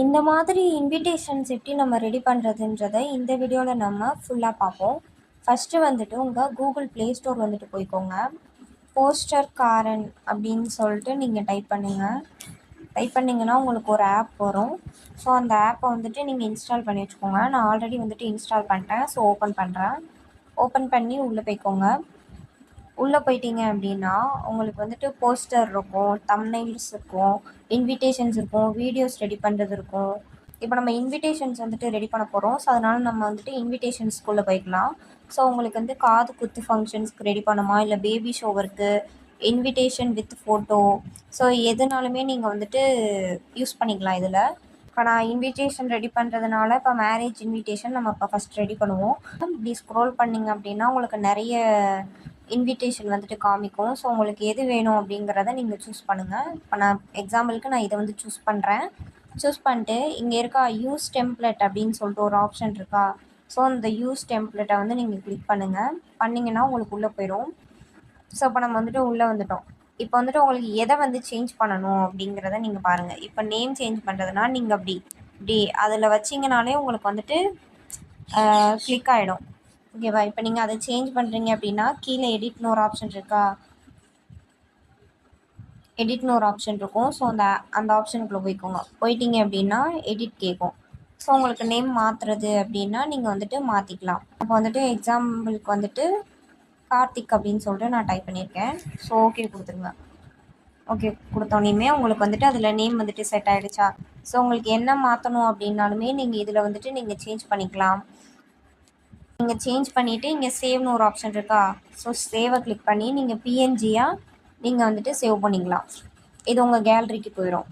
இந்த மாதிரி இன்விடேஷன்ஸ் எப்படி நம்ம ரெடி பண்ணுறதுன்றத இந்த வீடியோவில் நம்ம ஃபுல்லாக பார்ப்போம். ஃபஸ்ட்டு வந்துட்டு உங்கள் கூகுள் ப்ளே ஸ்டோர் வந்துட்டு போய்க்கோங்க. போஸ்டர் காரன் அப்படின்னு சொல்லிட்டு நீங்கள் டைப் பண்ணுங்கள். டைப் பண்ணிங்கன்னா உங்களுக்கு ஒரு ஆப் வரும். ஸோ அந்த ஆப்பை வந்துட்டு நீங்கள் இன்ஸ்டால் பண்ணி வச்சுக்கோங்க. நான் ஆல்ரெடி வந்துட்டு இன்ஸ்டால் பண்ணிட்டேன். ஸோ ஓப்பன் பண்ணுறேன். ஓப்பன் பண்ணி உள்ளே போய்க்கோங்க. உள்ளே போயிட்டீங்க அப்படின்னா உங்களுக்கு வந்துட்டு போஸ்டர் இருக்கும், தம்ப்நெயில்ஸ் இருக்கும், இன்விடேஷன்ஸ் இருக்கும், வீடியோஸ் ரெடி பண்ணுறது இருக்கும். இப்போ நம்ம இன்விடேஷன்ஸ் வந்துட்டு ரெடி பண்ண போகிறோம். ஸோ அதனால் நம்ம வந்துட்டு இன்விடேஷன்ஸ்குள்ளே போய்க்கலாம். ஸோ உங்களுக்கு வந்து காது குத்து ஃபங்க்ஷன்ஸ்க்கு ரெடி பண்ணுமா, இல்லை பேபி ஷோவருக்கு, இன்விடேஷன் வித் ஃபோட்டோ, ஸோ எதுனாலுமே நீங்கள் வந்துட்டு யூஸ் பண்ணிக்கலாம் இதில். இப்போ நான் இன்விடேஷன் ரெடி பண்ணுறதுனால இப்போ மேரேஜ் இன்விடேஷன் நம்ம இப்போ ஃபஸ்ட் ரெடி பண்ணுவோம். இப்படி ஸ்க்ரோல் பண்ணிங்க அப்படின்னா உங்களுக்கு நிறைய இன்விடேஷன் வந்துட்டு காமிக்கும். ஸோ உங்களுக்கு எது வேணும் அப்படிங்கிறத நீங்கள் சூஸ் பண்ணுங்கள். இப்போ நான் எக்ஸாம்பிளுக்கு நான் இதை வந்து சூஸ் பண்ணுறேன். சூஸ் பண்ணிட்டு இங்கே இருக்கா யூஸ் டெம்ப்ளேட் அப்படின்னு சொல்லிட்டு ஒரு ஆப்ஷன் இருக்கா. ஸோ அந்த யூஸ் டெம்ப்ளேட்டை வந்து நீங்கள் கிளிக் பண்ணுங்கள். பண்ணிங்கன்னா உங்களுக்கு உள்ளே போயிடும். ஸோ இப்போ நம்ம வந்துட்டு உள்ளே வந்துட்டோம். இப்போ வந்துட்டு உங்களுக்கு எதை வந்து சேஞ்ச் பண்ணணும் அப்படிங்கிறத நீங்கள் பாருங்கள். இப்போ நேம் சேஞ்ச் பண்ணுறதுனா நீங்கள் இப்படி அதில் வச்சிங்கனாலே உங்களுக்கு வந்துட்டு கிளிக் ஆகிடும். ஓகேவா. இப்போ நீங்கள் அதை சேஞ்ச் பண்ணுறீங்க அப்படின்னா கீழே எடிட்னு ஒரு ஆப்ஷன் இருக்கா, எடிட்னு ஒரு ஆப்ஷன் இருக்கும். ஸோ அந்த ஆப்ஷனுக்குள்ளே போய்க்கோங்க. போயிட்டீங்க அப்படின்னா எடிட் கேட்கும். ஸோ உங்களுக்கு நேம் மாற்றுறது அப்படின்னா நீங்கள் வந்துட்டு மாற்றிக்கலாம். அப்போ வந்துட்டு எக்ஸாம்பிளுக்கு வந்துட்டு கார்த்திக் அப்படின்னு சொல்லிட்டு நான் டைப் பண்ணியிருக்கேன். ஸோ ஓகே கொடுத்துருங்க. ஓகே கொடுத்தோன்னே உங்களுக்கு வந்துட்டு அதில் நேம் வந்துட்டு செட் ஆகிடுச்சா. ஸோ உங்களுக்கு என்ன மாற்றணும் அப்படின்னாலுமே நீங்கள் இதில் வந்துட்டு நீங்கள் சேஞ்ச் பண்ணிக்கலாம். நீங்கள் சேஞ்ச் பண்ணிவிட்டு இங்கே சேவ்னு ஒரு ஆப்ஷன் இருக்கா. ஸோ சேவை கிளிக் பண்ணி நீங்கள் பிஎன்ஜியாக நீங்கள் வந்துட்டு சேவ் பண்ணிக்கலாம். இது உங்கள் கேலரிக்கு போயிடும்.